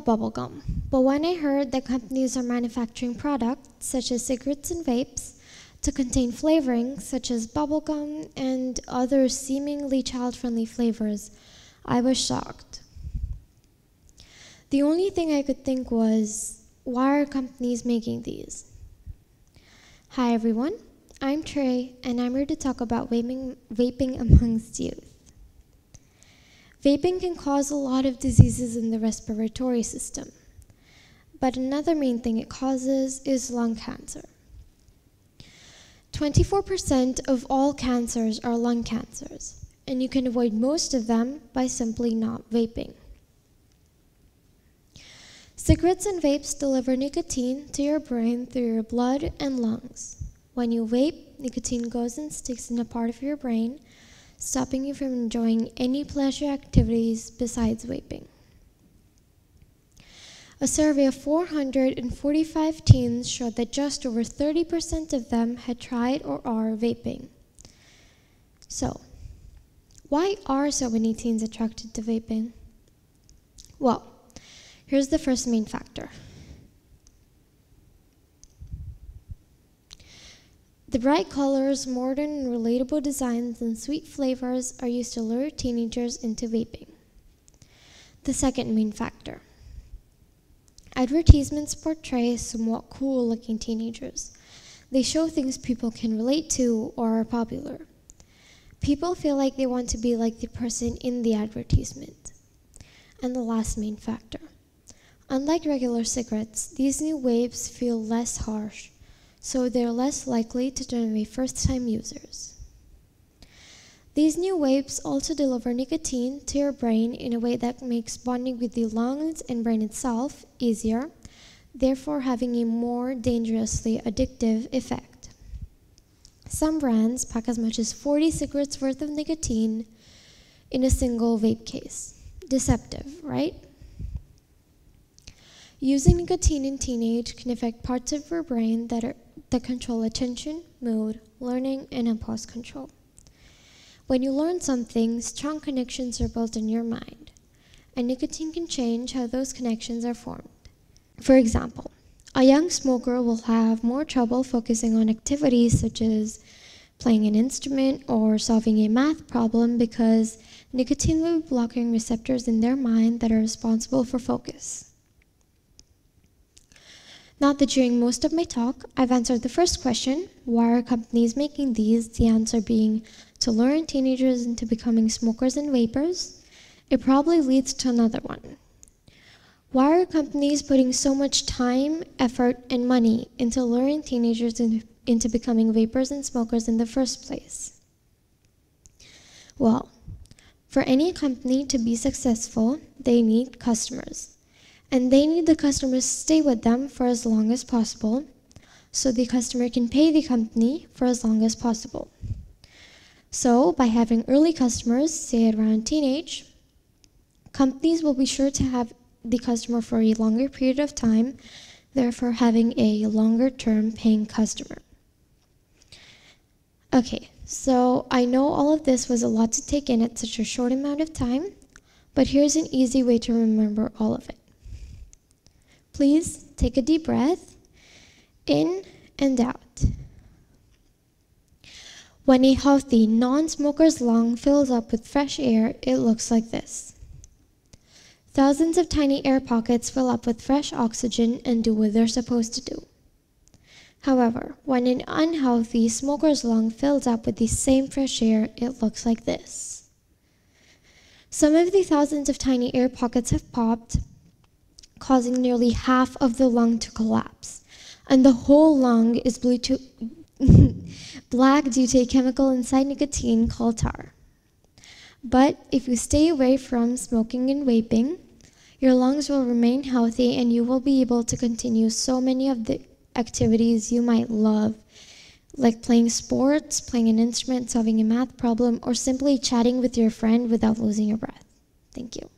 love bubblegum, but when I heard that companies are manufacturing products, such as cigarettes and vapes, to contain flavorings, such as bubblegum and other seemingly child-friendly flavors, I was shocked. The only thing I could think was, why are companies making these? Hi everyone, I'm Trayii, and I'm here to talk about vaping amongst youth. Vaping can cause a lot of diseases in the respiratory system, but another main thing it causes is lung cancer. 24% of all cancers are lung cancers, and you can avoid most of them by simply not vaping. Cigarettes and vapes deliver nicotine to your brain through your blood and lungs. When you vape, nicotine goes and sticks in a part of your brain, stopping you from enjoying any pleasure activities besides vaping. A survey of 445 teens showed that just over 30% of them had tried or are vaping. So, why are so many teens attracted to vaping? Well, here's the first main factor. The bright colors, modern and relatable designs, and sweet flavors are used to lure teenagers into vaping. The second main factor. Advertisements portray somewhat cool-looking teenagers. They show things people can relate to or are popular. People feel like they want to be like the person in the advertisement. And the last main factor. Unlike regular cigarettes, these new vapes feel less harsh, so they're less likely to turn away first-time users. These new vapes also deliver nicotine to your brain in a way that makes bonding with the lungs and brain itself easier, therefore having a more dangerously addictive effect. Some brands pack as much as 40 cigarettes worth of nicotine in a single vape case. Deceptive, right? Using nicotine in teenage can affect parts of your brain that control attention, mood, learning, and impulse control. When you learn something, strong connections are built in your mind, and nicotine can change how those connections are formed. For example, a young smoker will have more trouble focusing on activities such as playing an instrument or solving a math problem because nicotine will be blocking receptors in their mind that are responsible for focus. Now that during most of my talk, I've answered the first question, why are companies making these? The answer being to lure teenagers into becoming smokers and vapors. It probably leads to another one. Why are companies putting so much time, effort, and money into luring teenagers into becoming vapors and smokers in the first place? Well, for any company to be successful, they need customers. And they need the customers to stay with them for as long as possible, so the customer can pay the company for as long as possible. So, by having early customers, say around teenage, companies will be sure to have the customer for a longer period of time, therefore having a longer-term paying customer. Okay, so I know all of this was a lot to take in at such a short amount of time, but here's an easy way to remember all of it. Please take a deep breath, in and out. When a healthy, non-smoker's lung fills up with fresh air, it looks like this. Thousands of tiny air pockets fill up with fresh oxygen and do what they're supposed to do. However, when an unhealthy smoker's lung fills up with the same fresh air, it looks like this. Some of the thousands of tiny air pockets have popped, causing nearly half of the lung to collapse, and the whole lung is black due to a chemical inside nicotine called tar. But if you stay away from smoking and vaping, your lungs will remain healthy and you will be able to continue so many of the activities you might love, like playing sports, playing an instrument, solving a math problem, or simply chatting with your friend without losing your breath. Thank you.